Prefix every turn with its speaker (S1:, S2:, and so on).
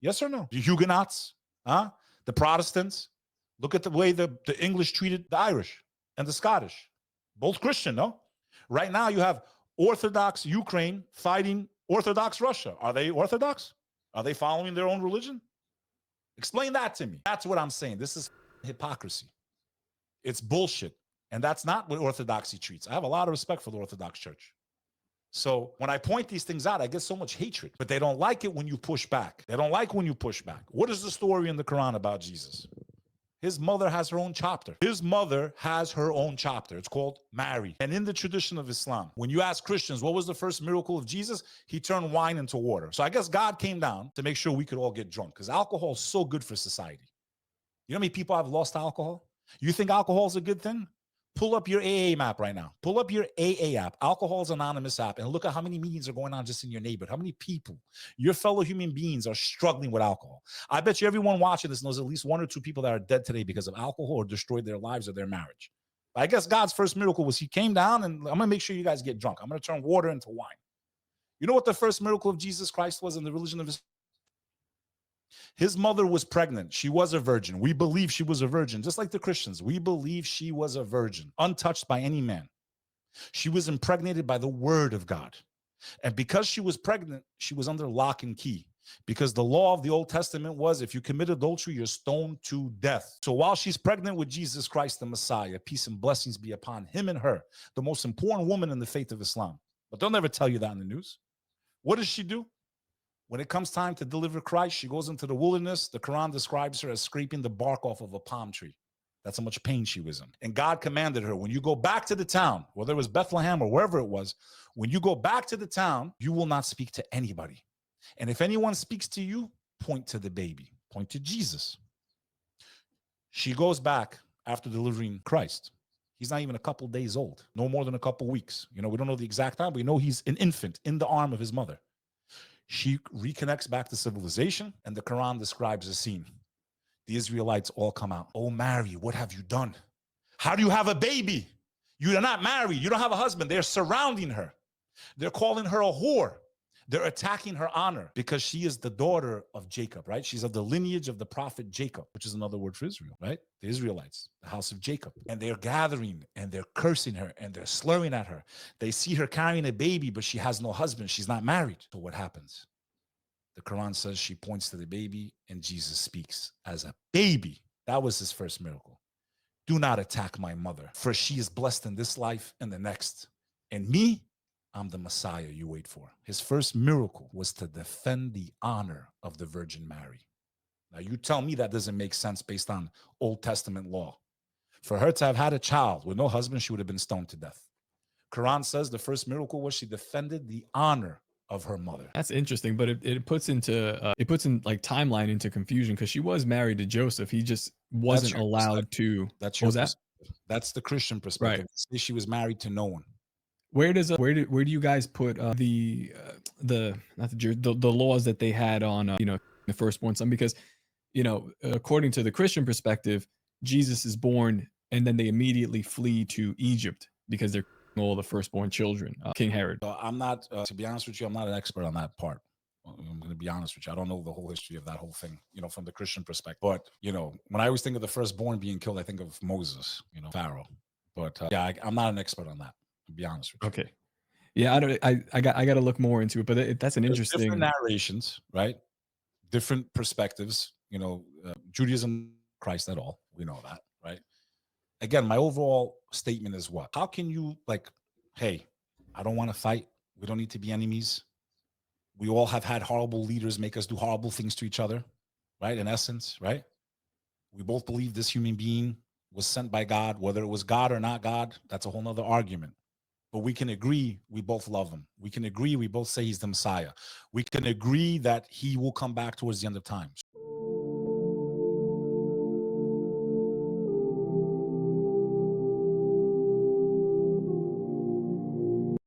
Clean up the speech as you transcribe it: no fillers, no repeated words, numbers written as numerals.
S1: Yes or no? The Huguenots, huh? The Protestants. Look at the way the English treated the Irish and the Scottish. Both Christian, no? Right now you have Orthodox Ukraine fighting Orthodox Russia. Are they Orthodox? Are they following their own religion? Explain that to me. That's what I'm saying. This is hypocrisy. It's bullshit. And that's not what Orthodoxy treats. I have a lot of respect for the Orthodox Church. So when I point these things out, I get so much hatred, but they don't like it when you push back. They don't like when you push back. What is the story in the Quran about Jesus? His mother has her own chapter. His mother has her own chapter. It's called Mary. And in the tradition of Islam, when you ask Christians, what was the first miracle of Jesus? He turned wine into water. So I guess God came down to make sure we could all get drunk because alcohol is so good for society. You know how many people have lost alcohol? You think alcohol is a good thing? Pull up your AA map right now. Pull up your AA app, Alcohol's Anonymous app, and look at how many meetings are going on just in your neighborhood. How many people, your fellow human beings, are struggling with alcohol. I bet you everyone watching this knows at least one or two people that are dead today because of alcohol or destroyed their lives or their marriage. I guess God's first miracle was he came down and I'm going to make sure you guys get drunk. I'm going to turn water into wine. You know what the first miracle of Jesus Christ was in the religion of Islam? His mother was pregnant. She was a virgin. We believe she was a virgin, just like the Christians. We believe she was a virgin, untouched by any man. She was impregnated by the word of God. And because she was pregnant, she was under lock and key. Because the law of the Old Testament was if you commit adultery, you're stoned to death. So while she's pregnant with Jesus Christ, the Messiah, peace and blessings be upon him and her, the most important woman in the faith of Islam. But they'll never tell you that in the news. What does she do? When it comes time to deliver Christ, she goes into the wilderness. The Quran describes her as scraping the bark off of a palm tree. That's how much pain she was in. And God commanded her, when you go back to the town, whether it was Bethlehem or wherever it was, when you go back to the town, you will not speak to anybody. And if anyone speaks to you, point to the baby, point to Jesus. She goes back after delivering Christ. He's not even a couple days old, no more than a couple weeks. You know, we don't know the exact time, but we know he's an infant in the arm of his mother. She reconnects back to civilization, and the Quran describes a scene. The Israelites all come out. Oh, Mary, what have you done? How do you have a baby? You are not married. You don't have a husband. They're surrounding her. They're calling her a whore. They're attacking her honor because she is the daughter of Jacob, right? She's of the lineage of the prophet Jacob, which is another word for Israel, right? The Israelites, the house of Jacob. And they're gathering and they're cursing her and they're slurring at her. They see her carrying a baby, but she has no husband. She's not married. So what happens? The Quran says she points to the baby and Jesus speaks as a baby. That was his first miracle. Do not attack my mother, for she is blessed in this life and the next. And me, I'm the Messiah you wait for. His first miracle was to defend the honor of the Virgin Mary. Now, you tell me that doesn't make sense based on Old Testament law. For her to have had a child with no husband, she would have been stoned to death. Quran says the first miracle was she defended the honor of her mother.
S2: That's interesting, but it puts in like timeline into confusion because she was married to Joseph. He just wasn't allowed to.
S1: That's
S2: your
S1: That's the Christian perspective.
S2: Right.
S1: She was married to no one.
S2: Where do you guys put the laws that they had on the firstborn son? Because according to the Christian perspective, Jesus is born and then they immediately flee to Egypt because they're all the firstborn children. King Herod.
S1: I'm not, to be honest with you, I'm not an expert on that part. I'm going to be honest with you. I don't know the whole history of that whole thing, from the Christian perspective. But, when I always think of the firstborn being killed, I think of Moses, Pharaoh. But I'm not an expert on that, to be honest with you.
S2: Okay. Yeah, I got to look more into it, but that's an interesting.
S1: Different narrations, right? Different perspectives, Judaism, Christ at all. We know that, right? Again, my overall statement is what? How can you hey, I don't want to fight. We don't need to be enemies. We all have had horrible leaders make us do horrible things to each other, right? In essence, right? We both believe this human being was sent by God, whether it was God or not God, that's a whole nother argument. But we can agree we both love him. We can agree we both say he's the Messiah. We can agree that he will come back towards the end of time.